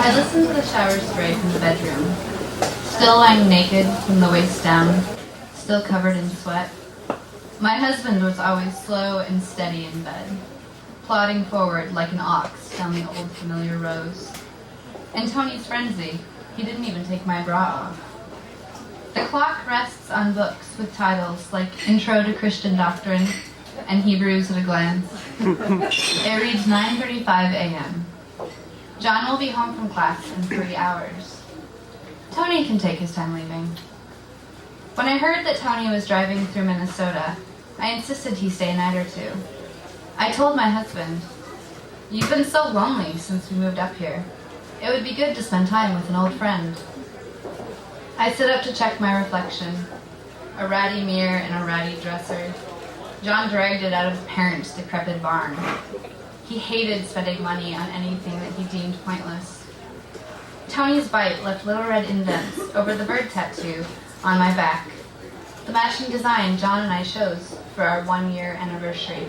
I listened to the shower spray from the bedroom, still lying naked from the waist down, still covered in sweat. My husband was always slow and steady in bed, plodding forward like an ox down the old familiar rows. In Tony's frenzy, he didn't even take my bra off. The clock rests on books with titles like Intro to Christian Doctrine and Hebrews at a Glance. It reads 9:35 a.m. John will be home from class in 3 hours. Tony can take his time leaving. When I heard that Tony was driving through Minnesota, I insisted he stay a night or two. I told my husband, "You've been so lonely since we moved up here. It would be good to spend time with an old friend." I stood up to check my reflection, a ratty mirror in a ratty dresser. John dragged it out of his parents' decrepit barn. He hated spending money on anything that he deemed pointless. Tony's bite left little red indents over the bird tattoo on my back, the matching design John and I chose for our 1-year anniversary.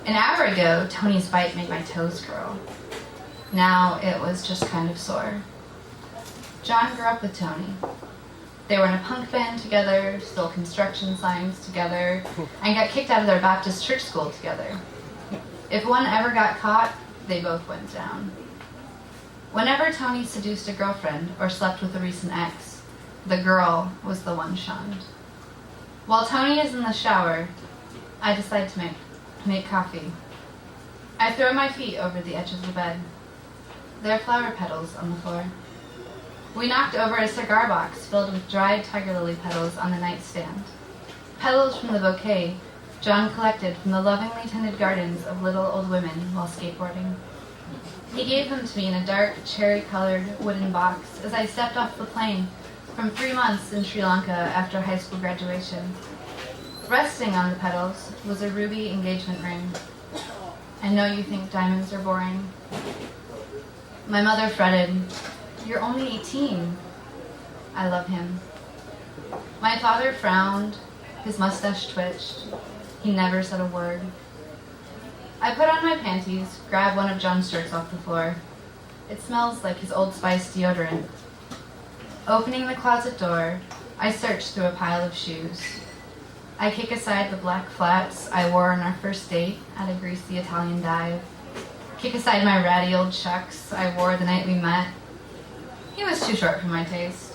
An hour ago, Tony's bite made my toes curl. Now it was just kind of sore. John grew up with Tony. They were in a punk band together, stole construction signs together, and got kicked out of their Baptist church school together. If one ever got caught, they both went down. Whenever Tony seduced a girlfriend or slept with a recent ex, the girl was the one shunned. While Tony is in the shower, I decide to make coffee. I throw my feet over the edge of the bed. There are flower petals on the floor. We knocked over a cigar box filled with dried tiger lily petals on the nightstand. Petals from the bouquet John collected from the lovingly tended gardens of little old women while skateboarding. He gave them to me in a dark, cherry-colored wooden box as I stepped off the plane from 3 months in Sri Lanka after high school graduation. Resting on the petals was a ruby engagement ring. I know you think diamonds are boring. My mother fretted, "You're only 18. I love him. My father frowned, his mustache twitched. He never said a word. I put on my panties, grab one of John's shirts off the floor. It smells like his Old Spice deodorant. Opening the closet door, I search through a pile of shoes. I kick aside the black flats I wore on our first date at a greasy Italian dive. Kick aside my ratty old chucks I wore the night we met. He was too short for my taste.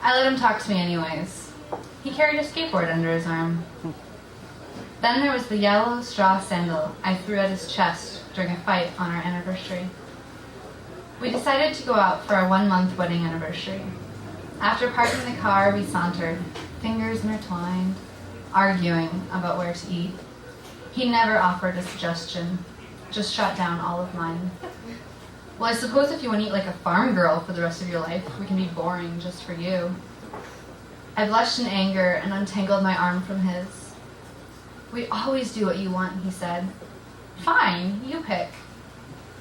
I let him talk to me anyways. He carried a skateboard under his arm. Then there was the yellow straw sandal I threw at his chest during a fight on our anniversary. We decided to go out for our 1-month wedding anniversary. After parking the car, we sauntered, fingers intertwined, arguing about where to eat. He never offered a suggestion, just shot down all of mine. Well, I suppose if you want to eat like a farm girl for the rest of your life, we can be boring just for you. I blushed in anger and untangled my arm from his. We always do what you want, he said. Fine, you pick.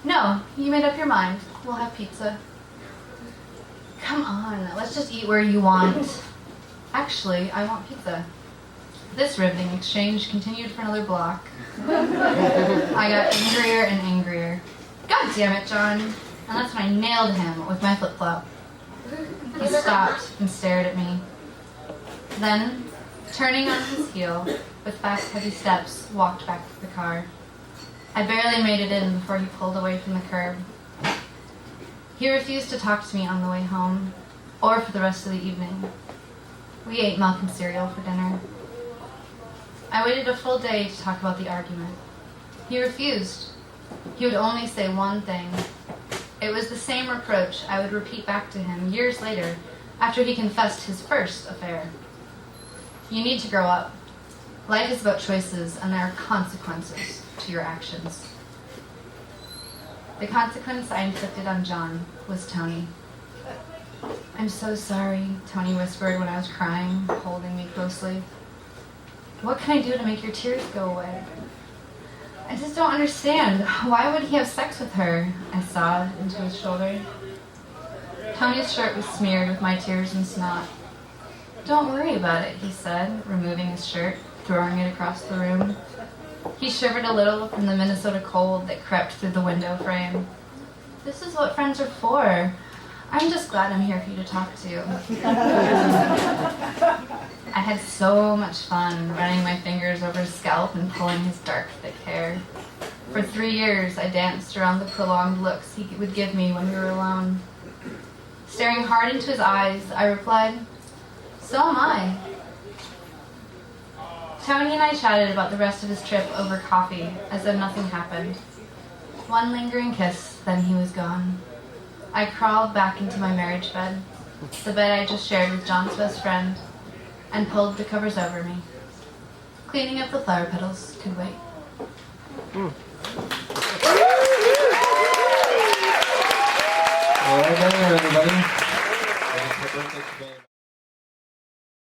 No, you made up your mind. We'll have pizza. Come on, let's just eat where you want. Actually, I want pizza. This riveting exchange continued for another block. I got angrier and angrier. God damn it, John. And that's when I nailed him with my flip-flop. He stopped and stared at me. Then, turning on his heel, with fast, heavy steps, walked back to the car. I barely made it in before he pulled away from the curb. He refused to talk to me on the way home, or for the rest of the evening. We ate milk and cereal for dinner. I waited a full day to talk about the argument. He refused. He would only say one thing. It was the same reproach I would repeat back to him years later after he confessed his first affair. You need to grow up. Life is about choices, and there are consequences to your actions. The consequence I inflicted on John was Tony. I'm so sorry, Tony whispered when I was crying, holding me closely. What can I do to make your tears go away? I just don't understand. Why would he have sex with her? I sobbed into his shoulder. Tony's shirt was smeared with my tears and snot. Don't worry about it, he said, removing his shirt, throwing it across the room. He shivered a little from the Minnesota cold that crept through the window frame. This is what friends are for. I'm just glad I'm here for you to talk to. I had so much fun running my fingers over his scalp and pulling his dark, thick hair. For 3 years, I danced around the prolonged looks he would give me when we were alone. Staring hard into his eyes, I replied, "So am I." Tony and I chatted about the rest of his trip over coffee, as though nothing happened. One lingering kiss, then he was gone. I crawled back into my marriage bed, the bed I just shared with John's best friend, and pulled the covers over me. Cleaning up the flower petals could wait. All right, everybody.